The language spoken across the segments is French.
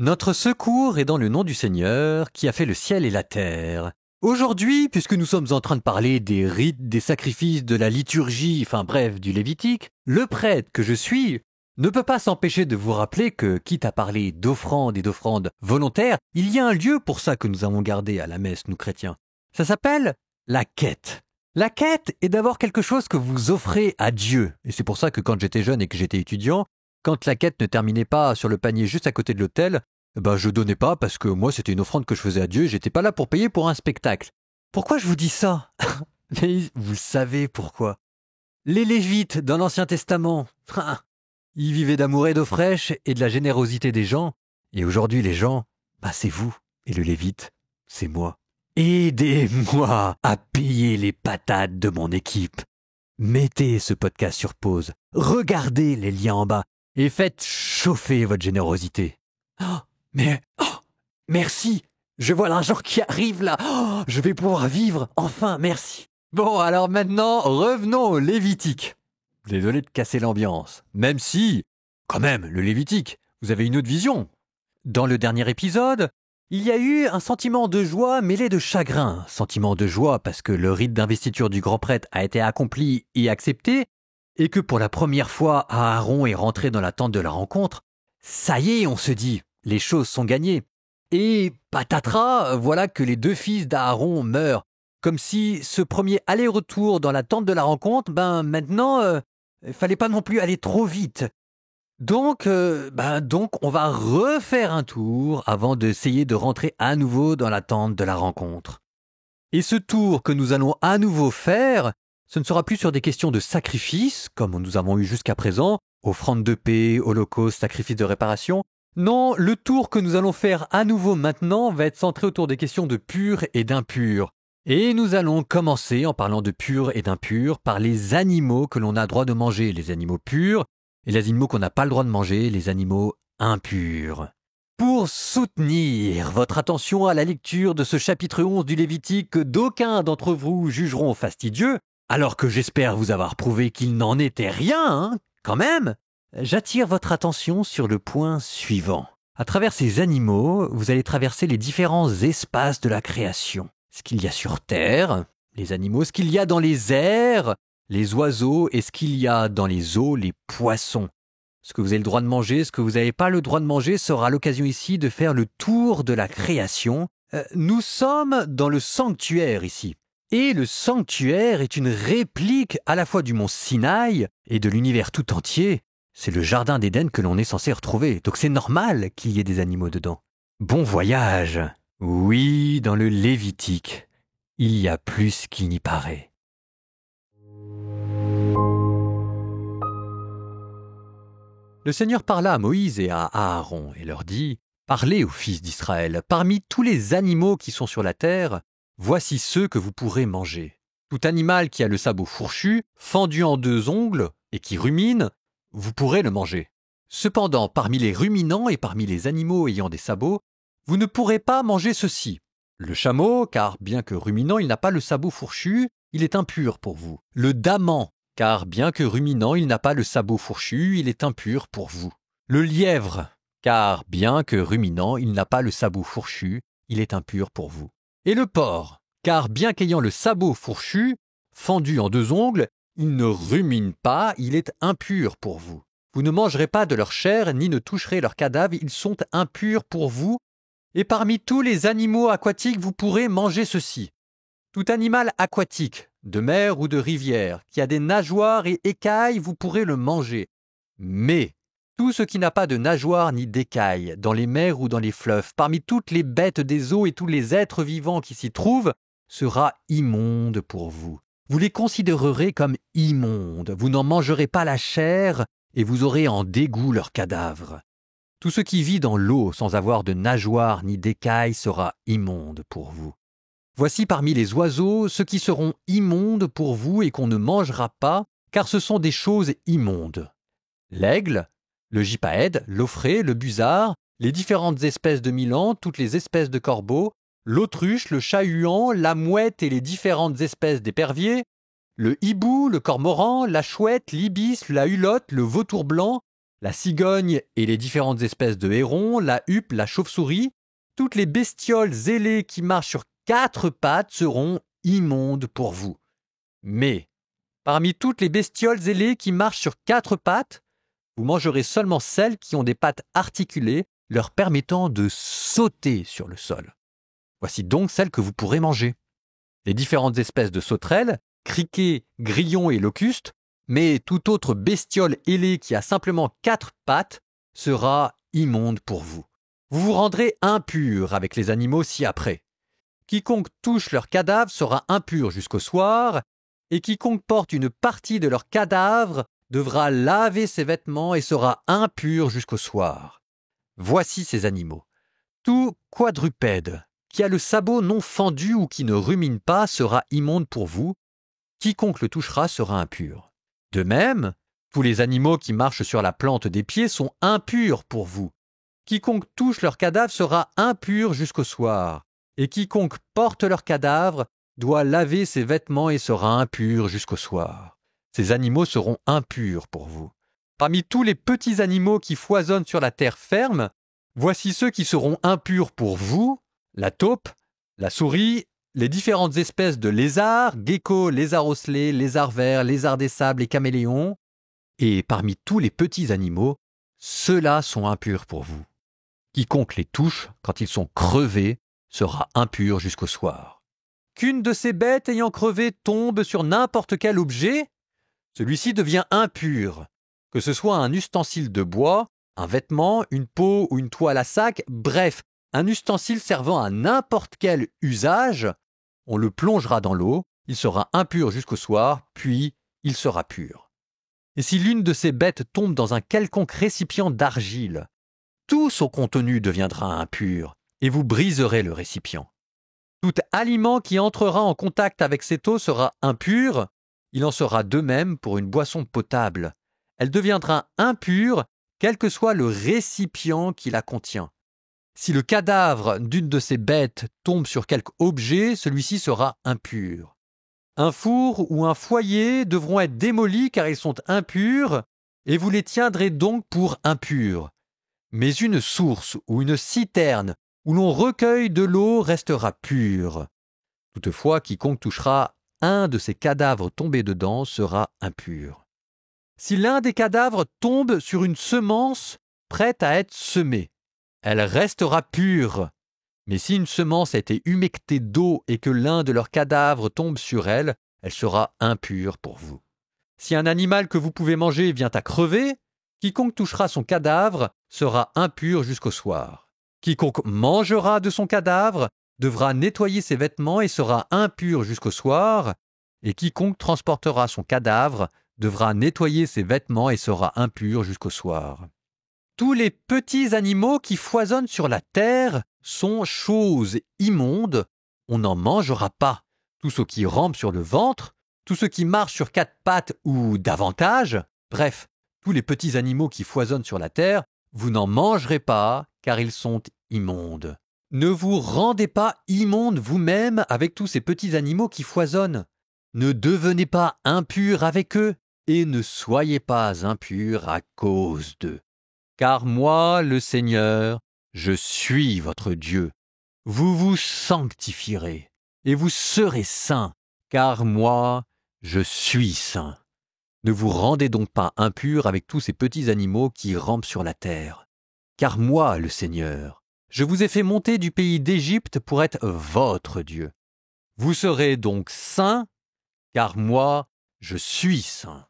Notre secours est dans le nom du Seigneur qui a fait le ciel et la terre. Aujourd'hui, puisque nous sommes en train de parler des rites, des sacrifices, de la liturgie, enfin bref, du Lévitique, le prêtre que je suis ne peut pas s'empêcher de vous rappeler que, quitte à parler d'offrandes et d'offrandes volontaires, il y a un lieu pour ça que nous avons gardé à la messe, nous chrétiens. Ça s'appelle la quête. La quête est d'abord quelque chose que vous offrez à Dieu. Et c'est pour ça que quand j'étais jeune et que j'étais étudiant, quand la quête ne terminait pas sur le panier juste à côté de l'autel, je donnais pas parce que moi c'était une offrande que je faisais à Dieu et j'étais pas là pour payer pour un spectacle. Pourquoi je vous dis ça? Mais vous savez pourquoi. Les Lévites dans l'Ancien Testament, ils vivaient d'amour et d'eau fraîche et de la générosité des gens. Et aujourd'hui les gens, c'est vous. Et le Lévite, c'est moi. Aidez-moi à payer les patates de mon équipe. Mettez ce podcast sur pause, regardez les liens en bas et faites chauffer votre générosité. Merci, je vois l'argent qui arrive là. Je vais pouvoir vivre, enfin, merci. Bon, alors maintenant, revenons au Lévitique. Désolé de casser l'ambiance, même si, quand même, le Lévitique, vous avez une autre vision. Dans le dernier épisode, il y a eu un sentiment de joie mêlé de chagrin. Sentiment de joie parce que le rite d'investiture du grand prêtre a été accompli et accepté, et que pour la première fois, Aaron est rentré dans la tente de la rencontre. Ça y est, on se dit, les choses sont gagnées. Et patatras, voilà que les deux fils d'Aaron meurent. Comme si ce premier aller-retour dans la tente de la rencontre, maintenant, il fallait pas non plus aller trop vite. Donc, on va refaire un tour avant d'essayer de rentrer à nouveau dans la tente de la rencontre. Et ce tour que nous allons à nouveau faire, ce ne sera plus sur des questions de sacrifice, comme nous avons eu jusqu'à présent, offrande de paix, holocauste, sacrifice de réparation. Non, le tour que nous allons faire à nouveau maintenant va être centré autour des questions de pur et d'impur. Et nous allons commencer, en parlant de pur et d'impur, par les animaux que l'on a droit de manger, les animaux purs, et les animaux qu'on n'a pas le droit de manger, les animaux impurs. Pour soutenir votre attention à la lecture de ce chapitre 11 du Lévitique que d'aucuns d'entre vous jugeront fastidieux, alors que j'espère vous avoir prouvé qu'il n'en était rien, quand même, j'attire votre attention sur le point suivant. À travers ces animaux, vous allez traverser les différents espaces de la création. Ce qu'il y a sur terre, les animaux, ce qu'il y a dans les airs, les oiseaux, et ce qu'il y a dans les eaux, les poissons. Ce que vous avez le droit de manger, ce que vous n'avez pas le droit de manger sera l'occasion ici de faire le tour de la création. Nous sommes dans le sanctuaire ici. Et le sanctuaire est une réplique à la fois du mont Sinaï et de l'univers tout entier. C'est le jardin d'Éden que l'on est censé retrouver, donc c'est normal qu'il y ait des animaux dedans. Bon voyage! Oui, dans le Lévitique, il y a plus qu'il n'y paraît. Le Seigneur parla à Moïse et à Aaron et leur dit « Parlez aux fils d'Israël, parmi tous les animaux qui sont sur la terre, voici ceux que vous pourrez manger. Tout animal qui a le sabot fourchu, fendu en deux ongles et qui rumine, vous pourrez le manger. Cependant, parmi les ruminants et parmi les animaux ayant des sabots, vous ne pourrez pas manger ceci. Le chameau, car bien que ruminant, il n'a pas le sabot fourchu, il est impur pour vous. Le daman, car bien que ruminant, il n'a pas le sabot fourchu, il est impur pour vous. Le lièvre, car bien que ruminant, il n'a pas le sabot fourchu, il est impur pour vous. Et le porc, car bien qu'ayant le sabot fourchu, fendu en deux ongles, il ne rumine pas, il est impur pour vous. Vous ne mangerez pas de leur chair, ni ne toucherez leurs cadavres, ils sont impurs pour vous. Et parmi tous les animaux aquatiques, vous pourrez manger ceci. Tout animal aquatique, de mer ou de rivière, qui a des nageoires et écailles, vous pourrez le manger. Mais tout ce qui n'a pas de nageoires ni d'écailles, dans les mers ou dans les fleuves, parmi toutes les bêtes des eaux et tous les êtres vivants qui s'y trouvent, sera immonde pour vous. Vous les considérerez comme immondes. Vous n'en mangerez pas la chair et vous aurez en dégoût leurs cadavres. Tout ce qui vit dans l'eau sans avoir de nageoires ni d'écailles sera immonde pour vous. Voici parmi les oiseaux ceux qui seront immondes pour vous et qu'on ne mangera pas, car ce sont des choses immondes. L'aigle, le gypaète, l'ophrée, le busard, les différentes espèces de milan, toutes les espèces de corbeaux, l'autruche, le chat-huant, la mouette et les différentes espèces d'éperviers, le hibou, le cormoran, la chouette, l'ibis, la hulotte, le vautour blanc, la cigogne et les différentes espèces de hérons, la huppe, la chauve-souris, toutes les bestioles ailées qui marchent sur 4 pattes seront immondes pour vous. Mais, parmi toutes les bestioles ailées qui marchent sur 4 pattes, vous mangerez seulement celles qui ont des pattes articulées leur permettant de sauter sur le sol. Voici donc celles que vous pourrez manger. Les différentes espèces de sauterelles, criquets, grillons et locustes, mais toute autre bestiole ailée qui a simplement 4 pattes sera immonde pour vous. Vous vous rendrez impur avec les animaux ci-après. Quiconque touche leur cadavre sera impur jusqu'au soir, et quiconque porte une partie de leur cadavre devra laver ses vêtements et sera impur jusqu'au soir. Voici ces animaux. Tout quadrupède qui a le sabot non fendu ou qui ne rumine pas sera immonde pour vous. Quiconque le touchera sera impur. De même, tous les animaux qui marchent sur la plante des pieds sont impurs pour vous. Quiconque touche leur cadavre sera impur jusqu'au soir. Et quiconque porte leur cadavre doit laver ses vêtements et sera impur jusqu'au soir. Ces animaux seront impurs pour vous. Parmi tous les petits animaux qui foisonnent sur la terre ferme, voici ceux qui seront impurs pour vous, la taupe, la souris, les différentes espèces de lézards, geckos, lézards osselets, lézards verts, lézards des sables et caméléons. Et parmi tous les petits animaux, ceux-là sont impurs pour vous. Quiconque les touche, quand ils sont crevés, sera impur jusqu'au soir. Qu'une de ces bêtes ayant crevé tombe sur n'importe quel objet, celui-ci devient impur, que ce soit un ustensile de bois, un vêtement, une peau ou une toile à sac, bref, un ustensile servant à n'importe quel usage, on le plongera dans l'eau, il sera impur jusqu'au soir, puis il sera pur. Et si l'une de ces bêtes tombe dans un quelconque récipient d'argile, tout son contenu deviendra impur, et vous briserez le récipient. Tout aliment qui entrera en contact avec cette eau sera impur, il en sera de même pour une boisson potable. Elle deviendra impure, quel que soit le récipient qui la contient. Si le cadavre d'une de ces bêtes tombe sur quelque objet, celui-ci sera impur. Un four ou un foyer devront être démolis car ils sont impurs, et vous les tiendrez donc pour impurs. Mais une source ou une citerne où l'on recueille de l'eau restera pure. Toutefois, quiconque touchera un de ces cadavres tombés dedans sera impur. Si l'un des cadavres tombe sur une semence prête à être semée, elle restera pure. Mais si une semence a été humectée d'eau et que l'un de leurs cadavres tombe sur elle, elle sera impure pour vous. Si un animal que vous pouvez manger vient à crever, quiconque touchera son cadavre sera impur jusqu'au soir. Quiconque mangera de son cadavre devra nettoyer ses vêtements et sera impur jusqu'au soir, et quiconque transportera son cadavre devra nettoyer ses vêtements et sera impur jusqu'au soir. Tous les petits animaux qui foisonnent sur la terre sont choses immondes, on n'en mangera pas. Tout ce qui rampe sur le ventre, tout ce qui marche sur 4 pattes ou davantage, bref, tous les petits animaux qui foisonnent sur la terre, vous n'en mangerez pas, car ils sont immondes. Ne vous rendez pas immonde vous-même avec tous ces petits animaux qui foisonnent. Ne devenez pas impurs avec eux, et ne soyez pas impurs à cause d'eux. Car moi, le Seigneur, je suis votre Dieu. Vous vous sanctifierez, et vous serez saints, car moi, je suis saint. Ne vous rendez donc pas impurs avec tous ces petits animaux qui rampent sur la terre. Car moi, le Seigneur, je vous ai fait monter du pays d'Égypte pour être votre Dieu. Vous serez donc saints, car moi, je suis saint.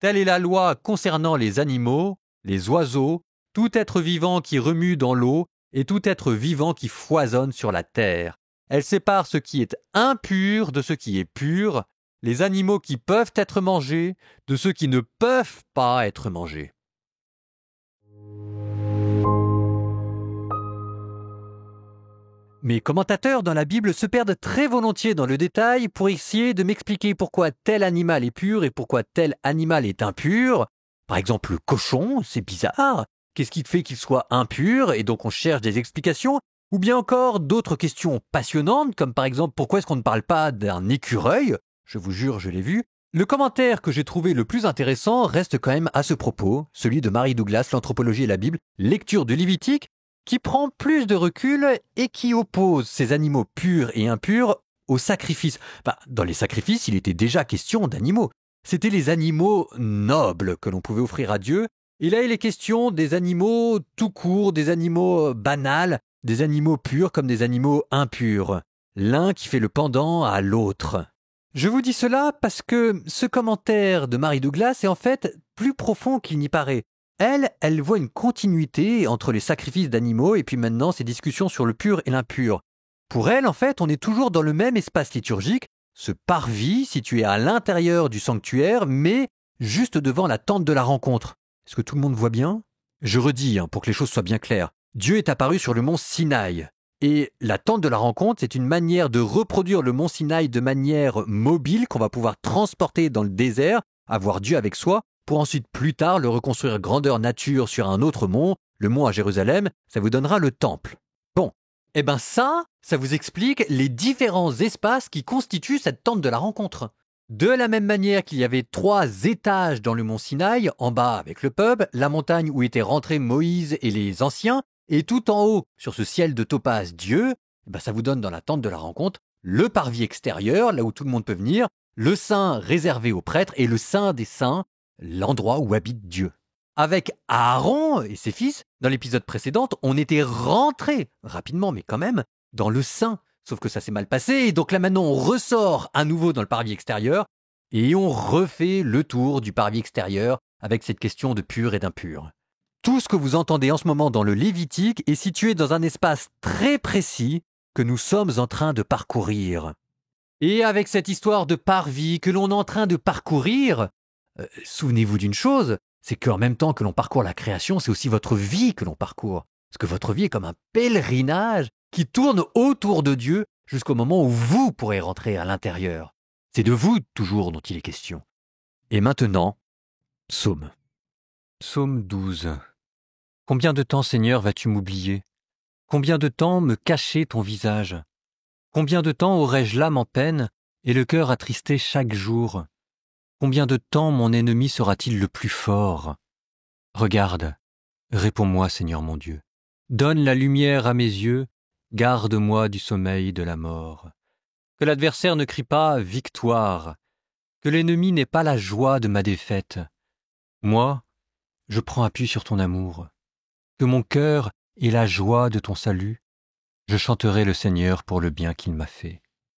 Telle est la loi concernant les animaux, les oiseaux, tout être vivant qui remue dans l'eau et tout être vivant qui foisonne sur la terre. Elle sépare ce qui est impur de ce qui est pur, les animaux qui peuvent être mangés de ceux qui ne peuvent pas être mangés. Mes commentateurs dans la Bible se perdent très volontiers dans le détail pour essayer de m'expliquer pourquoi tel animal est pur et pourquoi tel animal est impur. Par exemple, le cochon, c'est bizarre. Qu'est-ce qui fait qu'il soit impur? Et donc on cherche des explications. Ou bien encore d'autres questions passionnantes, comme par exemple pourquoi est-ce qu'on ne parle pas d'un écureuil? Je vous jure, je l'ai vu. Le commentaire que j'ai trouvé le plus intéressant reste quand même à ce propos, celui de Mary Douglas, L'Anthropologie et la Bible, lecture du Lévitique, qui prend plus de recul et qui oppose ces animaux purs et impurs aux sacrifices. Dans les sacrifices, il était déjà question d'animaux. C'était les animaux nobles que l'on pouvait offrir à Dieu. Et là, il est question des animaux tout court, des animaux banals, des animaux purs comme des animaux impurs. L'un qui fait le pendant à l'autre. Je vous dis cela parce que ce commentaire de Mary Douglas est en fait plus profond qu'il n'y paraît. Elle voit une continuité entre les sacrifices d'animaux et puis maintenant ces discussions sur le pur et l'impur. Pour elle, en fait, on est toujours dans le même espace liturgique, ce parvis situé à l'intérieur du sanctuaire, mais juste devant la tente de la rencontre. Est-ce que tout le monde voit bien ? Je redis, pour que les choses soient bien claires. Dieu est apparu sur le mont Sinaï. Et la tente de la rencontre, c'est une manière de reproduire le mont Sinaï de manière mobile qu'on va pouvoir transporter dans le désert, avoir Dieu avec soi, pour ensuite plus tard le reconstruire grandeur nature sur un autre mont, le mont à Jérusalem, ça vous donnera le temple. Bon, ça vous explique les différents espaces qui constituent cette tente de la rencontre. De la même manière qu'il y avait 3 étages dans le mont Sinaï, en bas avec le peuple, la montagne où étaient rentrés Moïse et les anciens, et tout en haut, sur ce ciel de topaze Dieu, ça vous donne dans la tente de la rencontre le parvis extérieur, là où tout le monde peut venir, le saint réservé aux prêtres et le saint des saints, l'endroit où habite Dieu. Avec Aaron et ses fils, dans l'épisode précédent, on était rentrés, rapidement mais quand même, dans le saint. Sauf que ça s'est mal passé, et donc là maintenant on ressort à nouveau dans le parvis extérieur, et on refait le tour du parvis extérieur avec cette question de pur et d'impur. Tout ce que vous entendez en ce moment dans le Lévitique est situé dans un espace très précis que nous sommes en train de parcourir. Et avec cette histoire de parvis que l'on est en train de parcourir, souvenez-vous d'une chose, c'est qu'en même temps que l'on parcourt la création, c'est aussi votre vie que l'on parcourt. Parce que votre vie est comme un pèlerinage qui tourne autour de Dieu jusqu'au moment où vous pourrez rentrer à l'intérieur. C'est de vous toujours dont il est question. Et maintenant, psaume. Psaume 12. Combien de temps, Seigneur, vas-tu m'oublier ? Combien de temps me cacher ton visage ? Combien de temps aurai-je l'âme en peine et le cœur attristé chaque jour ? Combien de temps mon ennemi sera-t-il le plus fort ? Regarde, réponds-moi, Seigneur mon Dieu. Donne la lumière à mes yeux, garde-moi du sommeil de la mort. Que l'adversaire ne crie pas « victoire », que l'ennemi n'ait pas la joie de ma défaite. Moi, je prends appui sur ton amour. Que mon cœur ait la joie de ton salut. Je chanterai le Seigneur pour le bien qu'il m'a fait.